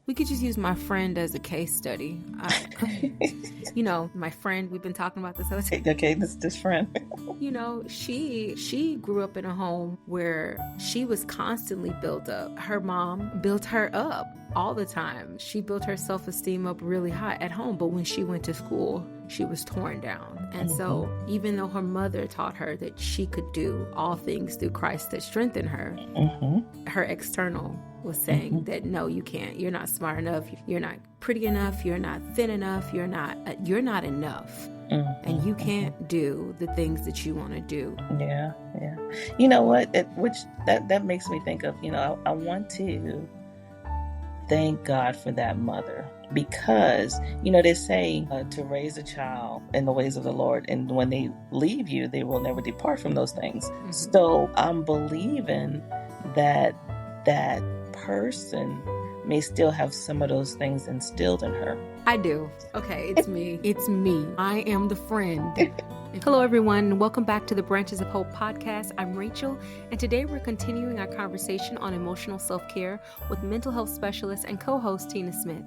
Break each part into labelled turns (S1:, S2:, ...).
S1: We could just use my friend as a case study. My friend, we've been talking about this other time.
S2: Okay, this friend.
S1: She grew up in a home where she was constantly built up. Her mom built her up all the time. She built her self-esteem up really high at home, but when she went to school, she was torn down. And so even though her mother taught her that she could do all things through Christ that strengthened her, her external was saying that no, you can't. You're not smart enough. You're not pretty enough. You're not thin enough. You're not enough. And you can't do the things that you want to do.
S2: Yeah. You know what? That makes me think of, I want to thank God for that mother, because, they say to raise a child in the ways of the Lord, and when they leave you, they will never depart from those things. So I'm believing that that person may still have some of those things instilled in her.
S1: I do. Okay, it's me. It's me. I am the friend. Hello, everyone, and welcome back to the Branches of Hope podcast. I'm Rachel, and today we're continuing our conversation on emotional self-care with mental health specialist and co-host Tina Smith.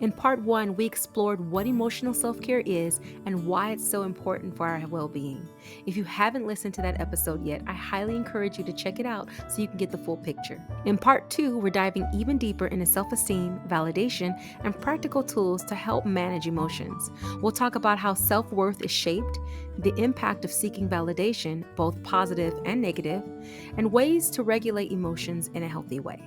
S1: In part 1, we explored what emotional self-care is and why it's so important for our well-being. If you haven't listened to that episode yet, I highly encourage you to check it out so you can get the full picture. In part 2, we're diving even deeper into self-esteem, validation, and practical tools to help manage emotions. We'll talk about how self-worth is shaped, the impact of seeking validation, both positive and negative, and ways to regulate emotions in a healthy way.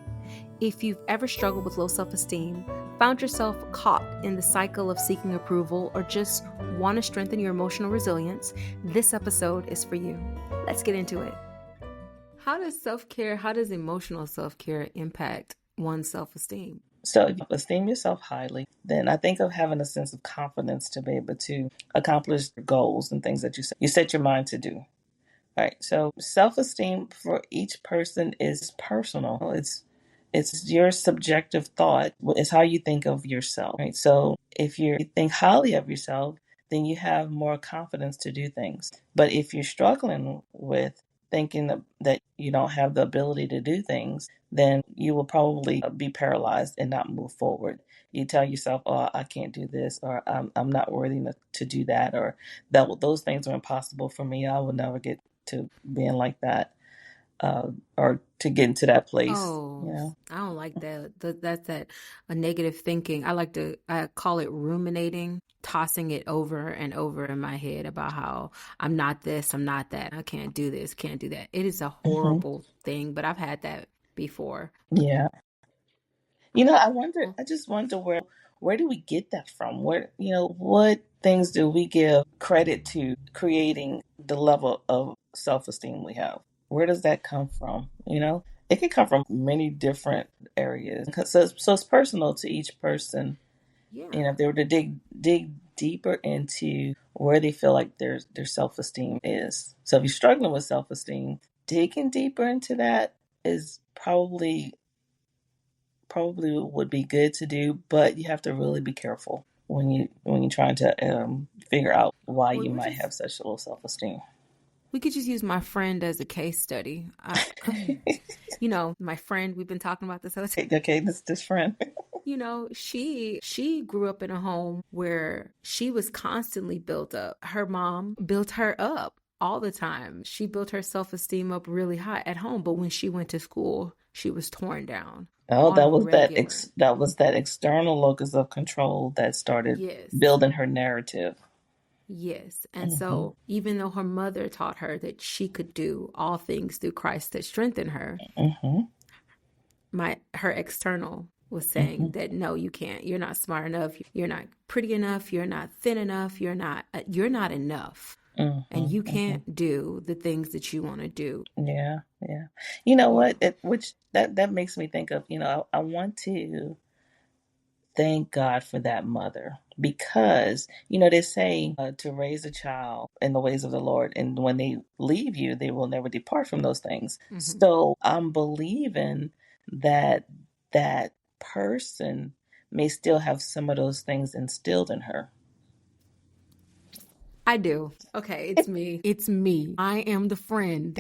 S1: If you've ever struggled with low self-esteem, found yourself caught in the cycle of seeking approval, or just want to strengthen your emotional resilience, this episode is for you. Let's get into it. How does emotional self-care impact one's self-esteem?
S2: So if you esteem yourself highly, then I think of having a sense of confidence to be able to accomplish goals and things that you set your mind to do. All right. So self-esteem for each person is personal. It's your subjective thought. It's how you think of yourself, right? So if you think highly of yourself, then you have more confidence to do things. But if you're struggling with thinking that you don't have the ability to do things, then you will probably be paralyzed and not move forward. You tell yourself, "Oh, I can't do this," or "I'm not worthy to do that," or those things are impossible for me. I will never get to being like that. Or to get into that place.
S1: Oh, I don't like that. That's a negative thinking. I call it ruminating, tossing it over and over in my head about how I'm not this, I'm not that, I can't do this, can't do that. It is a horrible thing, but I've had that before.
S2: Yeah. I just wonder where do we get that from? What things do we give credit to creating the level of self-esteem we have? Where does that come from? It can come from many different areas. So it's personal to each person.
S1: Yeah.
S2: If they were to dig deeper into where they feel like their self-esteem is. So if you're struggling with self-esteem, digging deeper into that is probably would be good to do, but you have to really be careful when you're trying to figure out why you might have such low self-esteem.
S1: We could just use my friend as a case study. My friend, we've been talking about this other time.
S2: Okay, this friend.
S1: She grew up in a home where she was constantly built up. Her mom built her up all the time. She built her self-esteem up really high at home, but when she went to school, she was torn down.
S2: Oh, that was that external locus of control that started building her narrative.
S1: Yes. And so even though her mother taught her that she could do all things through Christ that strengthened her, her external was saying that no, you can't. You're not smart enough. You're not pretty enough. You're not thin enough. You're not enough. And you can't do the things that you want to do.
S2: Yeah. You know what? That makes me think of, I want to thank God for that mother, because, they say to raise a child in the ways of the Lord, and when they leave you, they will never depart from those things. So I'm believing that that person may still have some of those things instilled in her.
S1: I do. Okay, it's me. It's me. I am the friend.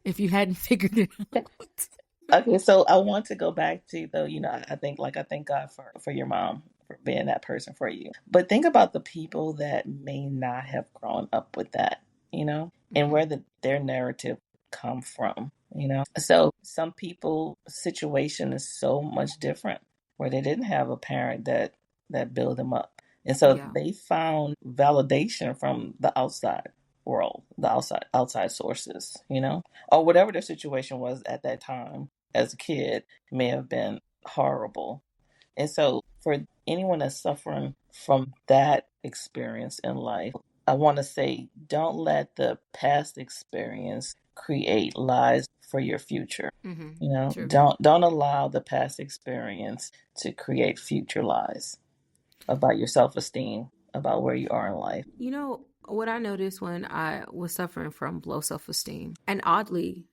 S1: If you hadn't figured it out.
S2: Okay, so I want to go back to though, I thank God for your mom for being that person for you. But think about the people that may not have grown up with that, and
S1: Hmm.
S2: where their narrative come from. So some people situation is so much different where they didn't have a parent that built them up. And so
S1: Yeah.
S2: they found validation from the outside world, the outside sources, or whatever their situation was at that time as a kid may have been horrible. And so, for anyone that's suffering from that experience in life, I want to say don't let the past experience create lies for your future.
S1: Hmm. True.
S2: Don't allow the past experience to create future lies about your self-esteem, about where you are in life.
S1: What I noticed when I was suffering from low self esteem, and oddly,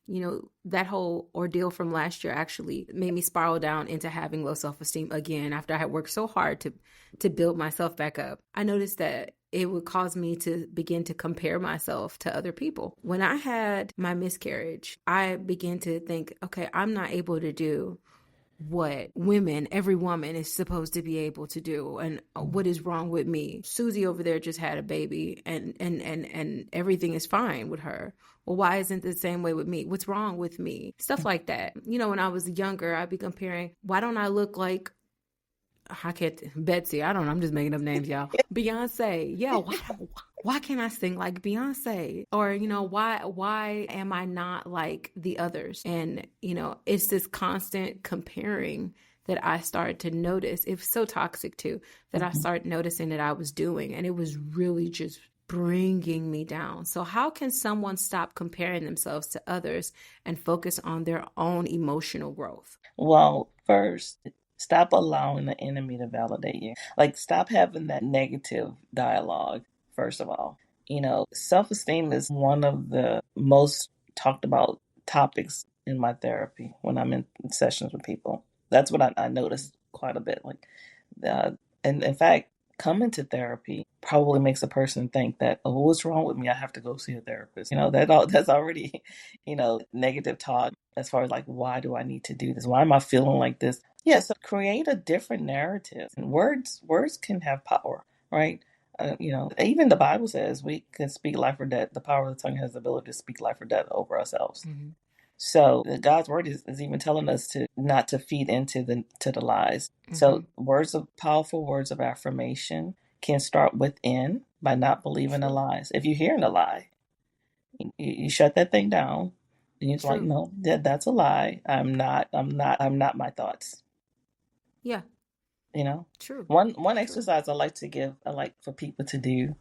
S1: that whole ordeal from last year actually made me spiral down into having low self esteem again after I had worked so hard to build myself back up. I noticed that it would cause me to begin to compare myself to other people. When I had my miscarriage, I began to think, okay, I'm not able to do what every woman is supposed to be able to do, and what is wrong with me. Susie over there just had a baby, and everything is fine with her. Well, why isn't it the same way with me? What's wrong with me? Stuff like that. When I was younger, I'd be comparing, why don't I look like, I can't, Betsy, I don't know, I'm just making up names, y'all. Beyonce, yeah, why can't I sing like Beyonce? Or, why am I not like the others? And, it's this constant comparing that I started to notice. It was so toxic too, that I
S2: Mhm.
S1: started noticing that I was doing, and it was really just bringing me down. So how can someone stop comparing themselves to others and focus on their own emotional growth?
S2: Well, first, stop allowing the enemy to validate you. Like, stop having that negative dialogue, first of all. Self esteem is one of the most talked about topics in my therapy when I'm in sessions with people. That's what I noticed quite a bit. Like, uh, and in fact, coming to therapy probably makes a person think that, oh, what's wrong with me? I have to go see a therapist. That's already, negative talk as far as like, why do I need to do this? Why am I feeling like this? Yeah, so create a different narrative. And words can have power, right? Even the Bible says we can speak life or death. The power of the tongue has the ability to speak life or death over ourselves.
S1: Mm-hmm.
S2: So God's word is even telling us to not to feed into the lies.
S1: Mm-hmm.
S2: So powerful words of affirmation can start within by not believing the
S1: True.
S2: lies. If you're hearing a lie, you shut that thing down, and you're like,
S1: True.
S2: no, that's a lie. I'm not my thoughts.
S1: Yeah.
S2: You know,
S1: True.
S2: one
S1: True.
S2: exercise I like for people to do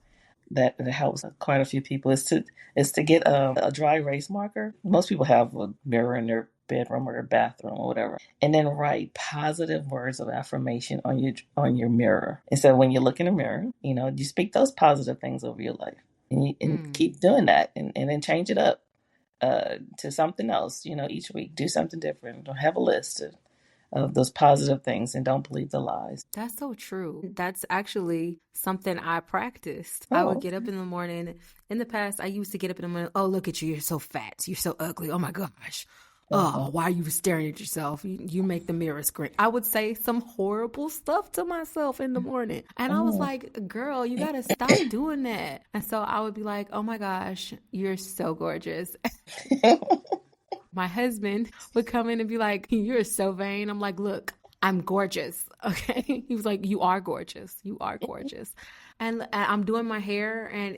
S2: that helps quite a few people is to get a dry erase marker. Most people have a mirror in their bedroom or their bathroom or whatever, and then write positive words of affirmation on your mirror. And so when you look in the mirror, you speak those positive things over your life, and
S1: Mm.
S2: keep doing that, and then change it up to something else. Each week do something different. Don't have a list of those positive things, and don't believe the lies.
S1: That's so true. That's actually something I practiced. I would
S2: Oh.
S1: get up in the morning. In the past, I used to get up in the morning. Oh, look at you. You're so fat. You're so ugly. Oh my gosh. Oh,
S2: Uh-huh.
S1: why are you staring at yourself? You make the mirror scream. I would say some horrible stuff to myself in the morning. And I was
S2: Oh.
S1: like, girl, you got to stop doing that. And so I would be like, oh my gosh, you're so gorgeous. My husband would come in and be like, you're so vain. I'm like, look, I'm gorgeous. Okay. He was like, you are gorgeous. You are gorgeous. And I'm doing my hair, and,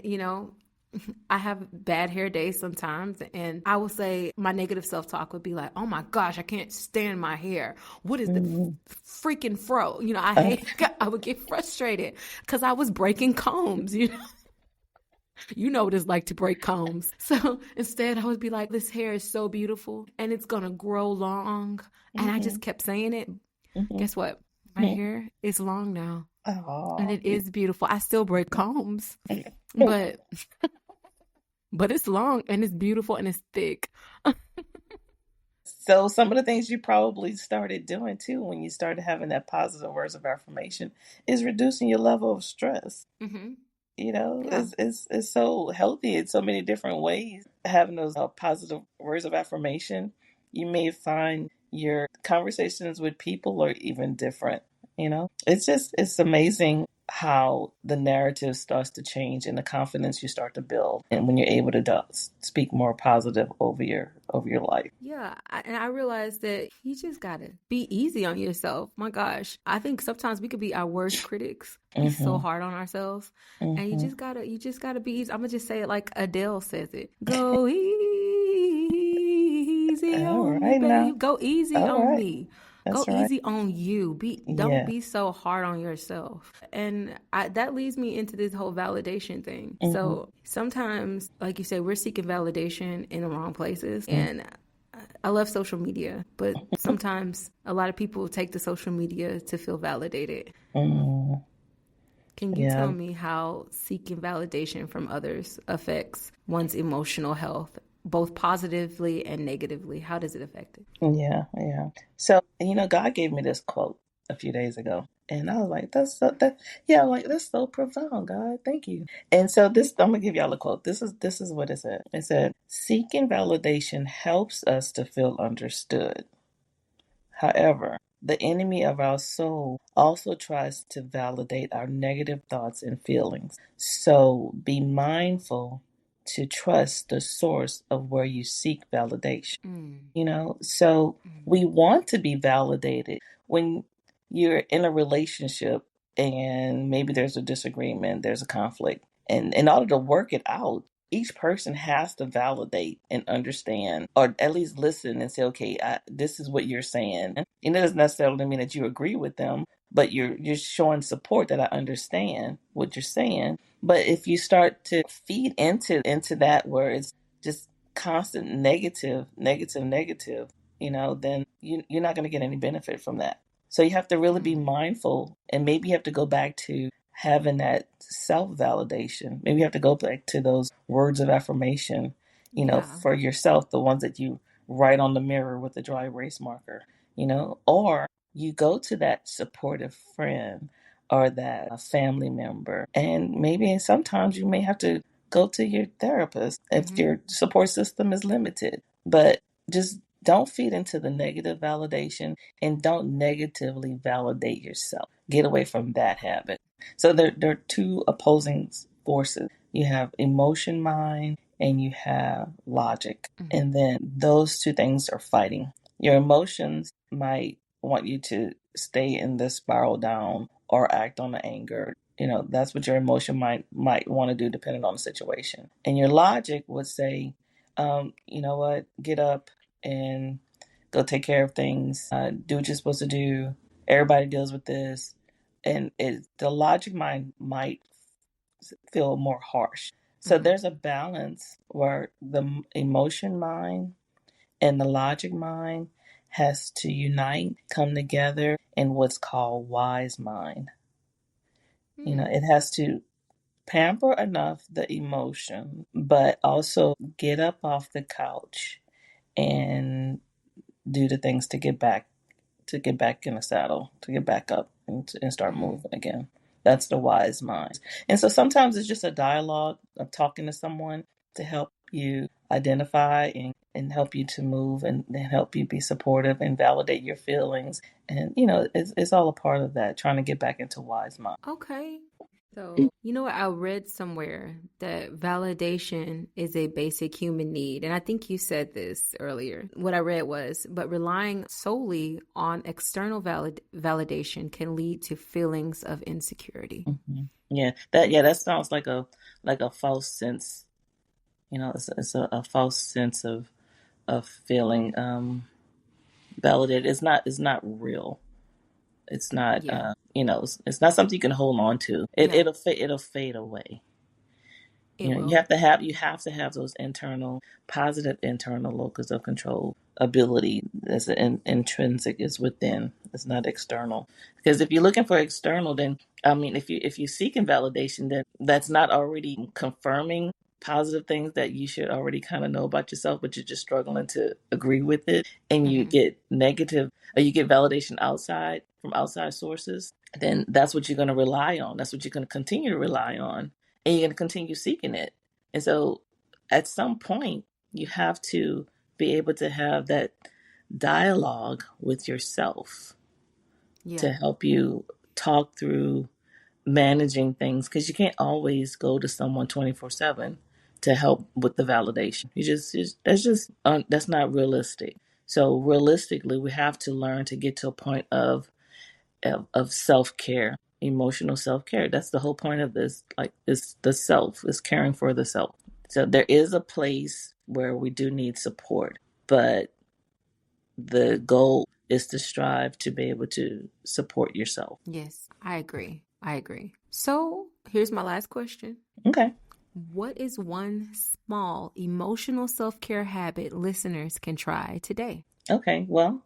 S1: I have bad hair days sometimes. And I will say my negative self talk would be like, oh my gosh, I can't stand my hair. What is the
S2: Mhm.
S1: freaking fro? I hate, I would get frustrated because I was breaking combs. You know what it's like to break combs. So instead, I would be like, this hair is so beautiful and it's going to grow long. And I just
S2: Mhm.
S1: kept saying it.
S2: Mhm.
S1: Guess what? My
S2: Mhm.
S1: hair is long now and
S2: Oh.
S1: it is beautiful. I still break combs, but it's long and it's beautiful and it's thick.
S2: So some of the things you probably started doing too when you started having that positive words of affirmation is reducing your level of stress.
S1: Hmm. Yeah.
S2: It's so healthy in so many different ways. Having those positive words of affirmation, you may find your conversations with people are even different. It's amazing how the narrative starts to change and the confidence you start to build, and when you're able to speak more positive over your life.
S1: Yeah, and I realized that you just gotta be easy on yourself. My gosh, I think sometimes we could be our worst critics, be so
S2: Mm-hmm.
S1: hard on ourselves, and
S2: Mm-hmm.
S1: you just gotta be easy. I'm gonna just say it like Adele says it: "Go easy
S2: All
S1: on me,
S2: right now.
S1: babe. Go easy
S2: All
S1: on
S2: right.
S1: me. Go
S2: That's right.
S1: easy on you. Don't
S2: Yeah.
S1: be so hard on yourself." And that leads me into this whole validation thing.
S2: Mm-hmm.
S1: So sometimes, like you say, we're seeking validation in the wrong places, and I love social media, but sometimes a lot of people take the social media to feel validated.
S2: Mm-hmm.
S1: Can you tell
S2: Yeah.
S1: me how seeking validation from others affects one's emotional health, both positively and negatively? How does it affect it?
S2: Yeah. Yeah. So, God gave me this quote a few days ago. And I was like, yeah, like that's so profound, God. Thank you. And so I'm gonna give y'all a quote. This is what it said. It said, seeking validation helps us to feel understood. However, the enemy of our soul also tries to validate our negative thoughts and feelings. So be mindful to trust the source of where you seek validation.
S1: Mm,
S2: So
S1: mm,
S2: we want to be validated when you're in a relationship and maybe there's a disagreement, there's a conflict. And in order to work it out, each person has to validate and understand, or at least listen and say, okay, this is what you're saying. And it doesn't necessarily mean that you agree with them, but you're showing support that I understand what you're saying. But if you start to feed into that where it's just constant negative, then you're not going to get any benefit from that. So you have to really be
S1: mm.
S2: mindful, and maybe you have to go back to having that self validation. Maybe you have to go back to those words of affirmation,
S1: Yeah.
S2: for yourself, the ones that you write on the mirror with a dry erase marker, or you go to that supportive friend or that family member. And maybe sometimes you may have to go to your therapist if
S1: Mm-hmm.
S2: your support system is limited. But just don't feed into the negative validation and don't negatively validate yourself. Get away from that habit. So there are two opposing forces. You have emotion mind and you have logic.
S1: Mm-hmm.
S2: And then those two things are fighting. Your emotions might want you to stay in this spiral down or act on the anger. That's what your emotion might want to do depending on the situation. And your logic would say, you know what, get up and go take care of things, do what you're supposed to do. Everybody deals with this. And the logic mind might feel more harsh. So
S1: Mm-hmm.
S2: there's a balance where the emotion mind and the logic mind has to unite, come together in what's called wise mind.
S1: Mm.
S2: It has to pamper enough the emotion, but also get up off the couch and do the things to get back in the saddle, to get back up and start
S1: Mm.
S2: moving again. That's the wise mind. And so sometimes it's just a dialogue of talking to someone to help you identify and help you to move and help you be supportive and validate your feelings. And, it's all a part of that, trying to get back into wise mind.
S1: Okay. So, you know what? I read somewhere that validation is a basic human need. And I think you said this earlier. What I read was, but relying solely on external validation can lead to feelings of insecurity.
S2: Hmm. Yeah, that sounds like a false sense. It's a false sense of feeling validated. It's not real. It's not
S1: Yeah,
S2: it's not something you can hold on to.
S1: yeah,
S2: It'll fade away.
S1: it
S2: You
S1: will.
S2: have to have those positive internal locus of control ability that's intrinsic, is within. It's not external. Because if you're looking for external, then I mean, if you seeking validation, then that's not already confirming positive things that you should already kind of know about yourself, but you're just struggling to agree with it, and you
S1: Hmm.
S2: get negative, or you get validation from outside sources. Then that's what you're going to rely on. That's what you're going to continue to rely on, and you're going to continue seeking it. And so at some point, you have to be able to have dialogue with yourself
S1: Yeah.
S2: to help you talk through managing things, because you can't always go to someone 24/7 to help with the validation. That's not realistic. So realistically, we have to learn to get to a point of self-care, emotional self-care. That's the whole point of this. Like, it's the self, is caring for the self. So there is a place where we do need support, but the goal is to strive to be able to support yourself.
S1: Yes, I agree. I agree. So here's my last question.
S2: Okay.
S1: What is one small emotional self care habit listeners can try today?
S2: Okay. Well,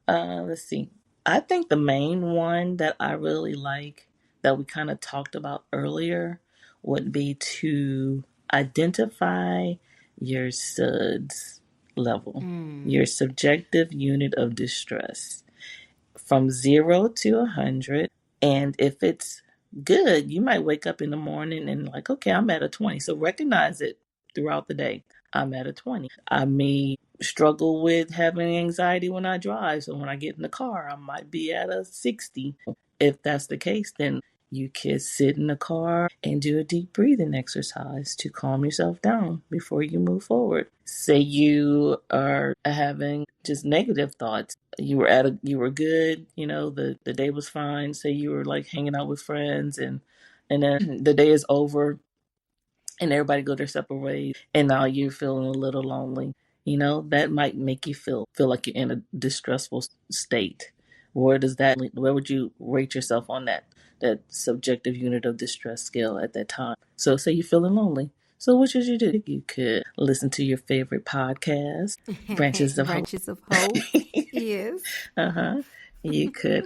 S2: let's see. I think the main one that I really like, that we kind of talked about earlier, would be to identify your SUDS level,
S1: Mm,
S2: your subjective unit of distress, from 0 to 100. And if it's good, you might wake up in the morning and, like, okay, I'm at a 20. So recognize it throughout the day. I'm at a 20. I may struggle with having anxiety when I drive. So when I get in the car, I might be at a 60. If that's the case, then you can sit in the car and do a deep breathing exercise to calm yourself down before you move forward. Say you are having just negative thoughts. You were good, the day was fine. Say you were like hanging out with friends, and then the day is over and everybody go their separate ways, and now you're feeling a little lonely. That might make you feel like you're in a distressful state. Where would you rate yourself on that subjective unit of distress scale at that time? So say you're feeling lonely, so what should you do? You could listen to your favorite podcast, Branches of Hope.
S1: Branches of Hope. Yes.
S2: Uh-huh. You could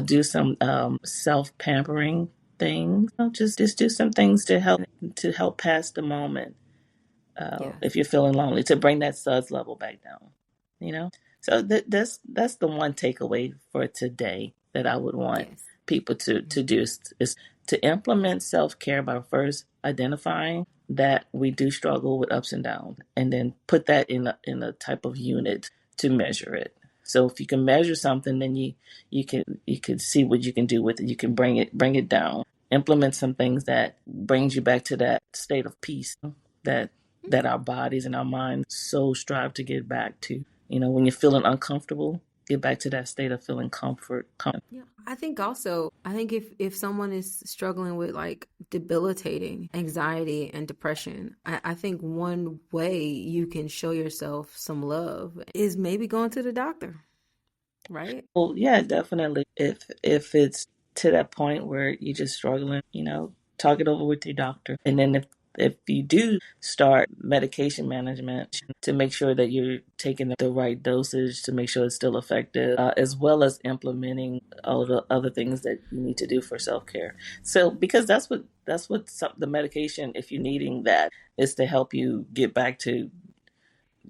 S2: do some self pampering things. Just do some things to help pass the moment.
S1: Yeah.
S2: If you're feeling lonely, to bring that suds level back down. You know. So that's the one takeaway for today that I would want
S1: Yes.
S2: people to do, is to implement self care by first identifying that we do struggle with ups and downs, and then put that in a type of unit to measure it. So if you can measure something, then you can see what you can do with it. You can bring it down. Implement some things that brings you back to that state of peace that that
S1: Okay.
S2: our bodies and our minds so strive to get back to. When you're feeling uncomfortable, get back to that state of feeling comfort.
S1: Yeah. I think if someone is struggling with like debilitating anxiety and depression, I think one way you can show yourself some love is maybe going to the doctor, right?
S2: Well, yeah, definitely. If it's to that point where you're just struggling, talk it over with your doctor. And then if you do start medication management, to make sure that you're taking the right dosage, to make sure it's still effective, as well as implementing all the other things that you need to do for self-care. So, because that's what the medication, if you're needing that, is to help you get back to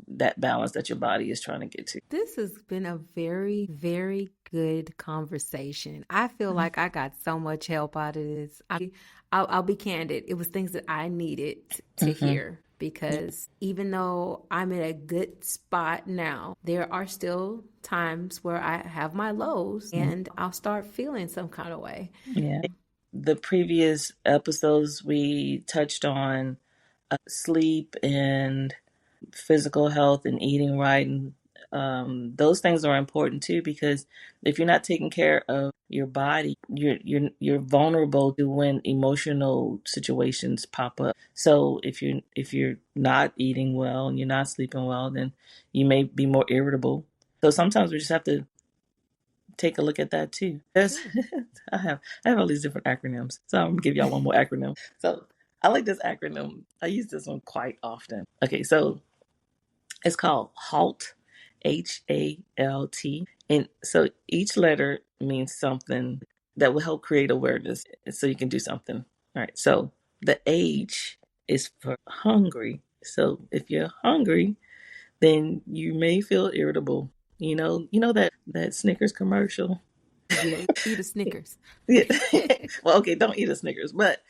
S2: that balance that your body is trying to get to.
S1: This has been a very, very good conversation. I feel like I got so much help out of this. I'll be candid. It was things that I needed to
S2: Mm-hmm.
S1: hear because even though I'm in a good spot now, there are still times where I have my lows and I'll start feeling some kind of way.
S2: Yeah. The previous episodes, we touched on sleep and physical health and eating right, and those things are important too, because if you're not taking care of your body, you're vulnerable to when emotional situations pop up. So if you're not eating well and you're not sleeping well, then you may be more irritable. So sometimes we just have to take a look at that too.
S1: Sure.
S2: I have all these different acronyms, so I'm gonna give y'all one more acronym. So I like this acronym. I use this one quite often. Okay, so it's called HALT, HALT, and so each letter means something that will help create awareness, so you can do something. All right. So the H is for hungry. So if you're hungry, then you may feel irritable. You know that Snickers commercial.
S1: Yeah, eat a Snickers.
S2: Yeah. Well, okay, don't eat a Snickers, but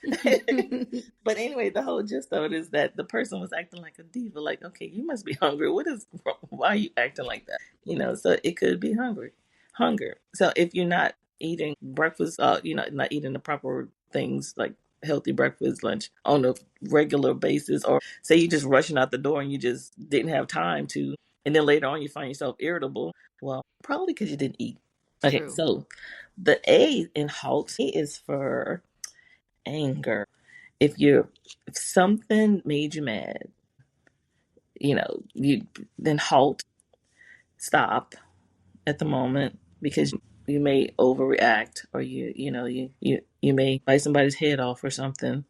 S2: but anyway, the whole gist of it is that the person was acting like a diva. Like, okay, you must be hungry. What is wrong? Why are you acting like that? So it could be hunger. So if you're not eating breakfast, not eating the proper things like healthy breakfast, lunch on a regular basis, or say you're just rushing out the door and you just didn't have time to, and then later on you find yourself irritable. Well, probably because you didn't eat. Okay,
S1: True.
S2: so the A in halt is for anger. If something made you mad, you then halt, stop at the moment because you may overreact, or you may bite somebody's head off or something,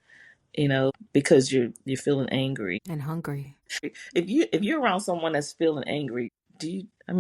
S2: because you're feeling angry.
S1: And hungry.
S2: If you're around someone that's feeling angry,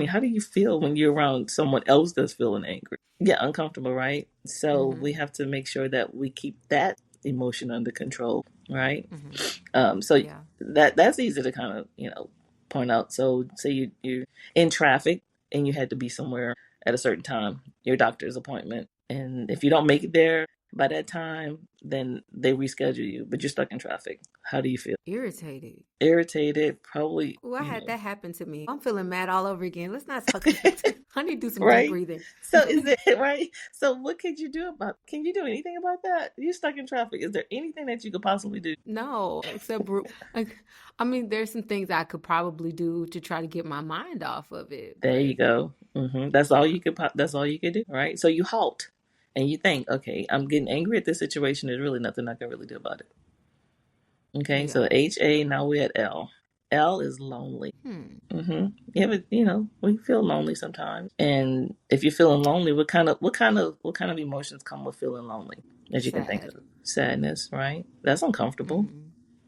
S2: how do you feel when you're around someone else that's feeling angry? Yeah, uncomfortable, right? So
S1: Mm-hmm.
S2: we have to make sure that we keep that emotion under control, right?
S1: Mm-hmm.
S2: So
S1: Yeah.
S2: that's easy to kind of point out. So say you're in traffic and you had to be somewhere at a certain time, your doctor's appointment, and if you don't make it there by that time, then they reschedule you, but you're stuck in traffic. How do you feel?
S1: Irritated.
S2: Irritated, probably,
S1: Oh, I had that happen to me. I'm feeling mad all over again. Let's not talk about that. I need to do some deep
S2: right?
S1: breathing.
S2: So is it right? So what could you do about? Can you do anything about that? You're stuck in traffic. Is there anything that you could possibly do?
S1: No, except like, I mean, there's some things I could probably do to try to get my mind off of it,
S2: There you
S1: but
S2: go. That's all
S1: yeah.
S2: you could. That's all you could do, right? So you halt, and you think, okay, I'm getting angry at this situation. There's really nothing I can really do about it. Okay, so
S1: Yeah.
S2: HA. Now we're at L. L is lonely.
S1: Hmm.
S2: Yeah, but we feel lonely sometimes. And if you're feeling lonely, what kind of emotions come with feeling lonely? As you can think
S1: Sad.
S2: of, sadness, right? That's uncomfortable,
S1: Hmm.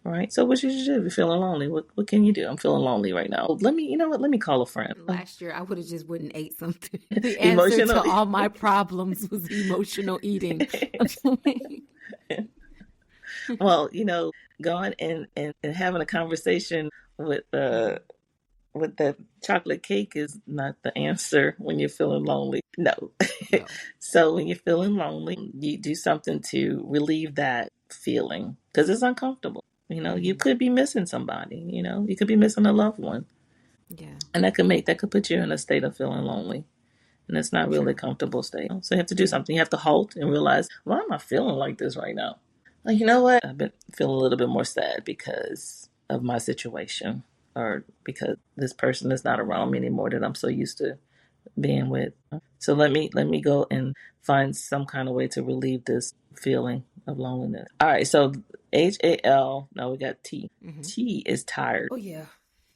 S2: right? So what should you do if you're feeling lonely? What can you do? I'm feeling lonely right now. Let me, you know what? Let me call a friend.
S1: Last year, I would have just went and ate something. The answer to
S2: Emotionally.
S1: all my problems was emotional eating.
S2: Well, going and having a conversation with
S1: Hmm.
S2: with the chocolate cake is not the answer when you're feeling lonely. No.
S1: No.
S2: So when you're feeling lonely, you do something to relieve that feeling because it's uncomfortable. You
S1: Hmm.
S2: could be missing somebody, you could be missing a loved one.
S1: Yeah.
S2: And that could put you in a state of feeling lonely. And it's not really a
S1: True.
S2: comfortable state. So you have to do something. You have to halt and realize, why am I feeling like this right now? Like, you know what? I've been feeling a little bit more sad because of my situation, or because this person is not around me anymore that I'm so used to being with. So let me go and find some kind of way to relieve this feeling of loneliness. All right, so HAL. Now we got T.
S1: Hmm.
S2: T is tired.
S1: Oh, yeah.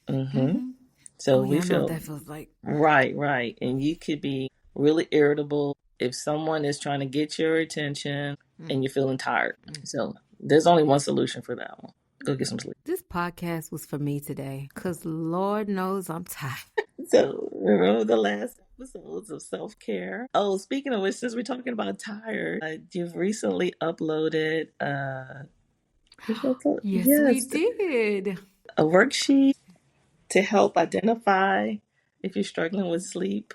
S2: Mm-hmm.
S1: Hmm.
S2: So
S1: Oh,
S2: we
S1: yeah. I know what
S2: feel
S1: that feels like.
S2: right, and you could be really irritable if someone is trying to get your attention and
S1: Mm.
S2: you're feeling tired.
S1: Mm.
S2: So there's only one solution for that one. Go get some sleep.
S1: This podcast was for me today because Lord knows I'm tired.
S2: So remember the last episodes of self care. Oh, speaking of which, since we're talking about tired, you've recently uploaded
S1: Yes, we
S2: yes,
S1: did.
S2: a worksheet to help identify if you're struggling with sleep.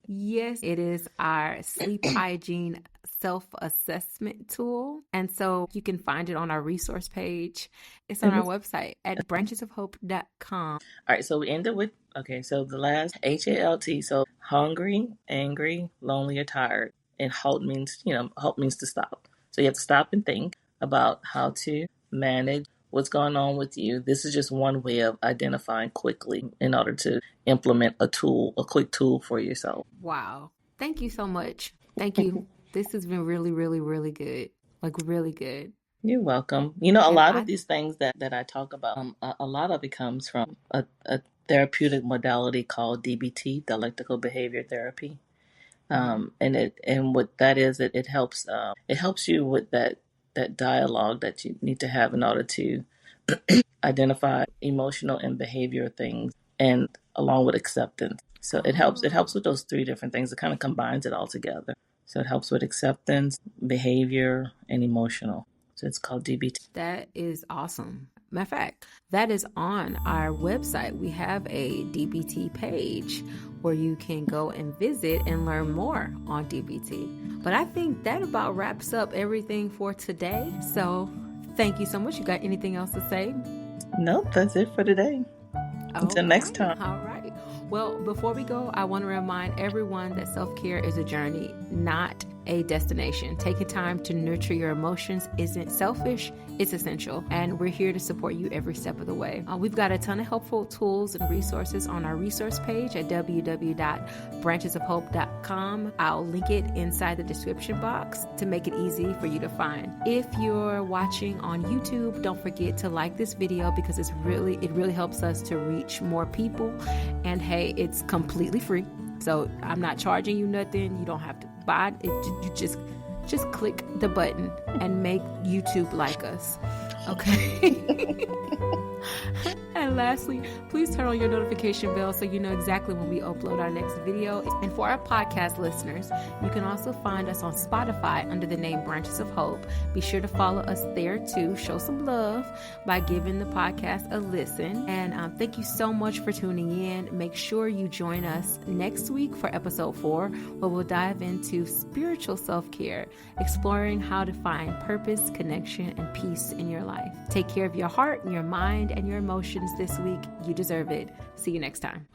S1: Yes, it is our sleep hygiene self assessment tool. And so you can find it on our resource page. It's on
S2: And
S1: our
S2: this,
S1: website at branchesofhope.com.
S2: all right, so we ended with okay. So the last HALT. So hungry, angry, lonely, or tired, and halt means to stop. So you have to stop and think about how to manage what's going on with you. This is just one way of identifying quickly in order to implement a quick tool for yourself.
S1: Wow. Thank you so much. Thank you. This has been really, really, really good. Like, really good.
S2: You're welcome. A
S1: And
S2: lot of
S1: I,
S2: these things that I talk about, a lot of it comes from a therapeutic modality called DBT, dialectical behavior therapy.
S1: mhm.
S2: And what that is, it helps you with that dialogue that you need to have in order to identify emotional and behavior things, and along with acceptance. So it helps
S1: Oh,
S2: with those three different things. It kind of combines it all together. So it helps with acceptance, behavior, and emotional. So it's called DBT.
S1: that is awesome. Matter of fact, that is on our website. We have a DBT page where you can go and visit and learn more on DBT. But I think that about wraps up everything for today. So thank you so much. You got anything else to say?
S2: Nope, that's it for today. Until next time.
S1: All right. Well, before we go, I want to remind everyone that self-care is a journey, not a destination. Taking time to nurture your emotions isn't selfish, it's essential. And we're here to support you every step of the way. We've got a ton of helpful tools and resources on our resource page at www.branchesofhope.com. I'll link it inside the description box to make it easy for you to find. If you're watching on YouTube, don't forget to like this video because it really helps us to reach more people. And hey, it's completely free. So I'm not charging you nothing. You don't have to buy it. You just click the button and make YouTube like us. Okay. And lastly, please turn on your notification bell so you know exactly when we upload our next video. And for our podcast listeners, you can also find us on Spotify under the name Branches of Hope. Be sure to follow us there too. Show some love by giving the podcast a listen. And thank you so much for tuning in. Make sure you join us next week for episode 4, where we'll dive into spiritual self-care, exploring how to find purpose, connection, and peace in your life. Take care of your heart, your mind, and your emotions this week. You deserve it. See you next time.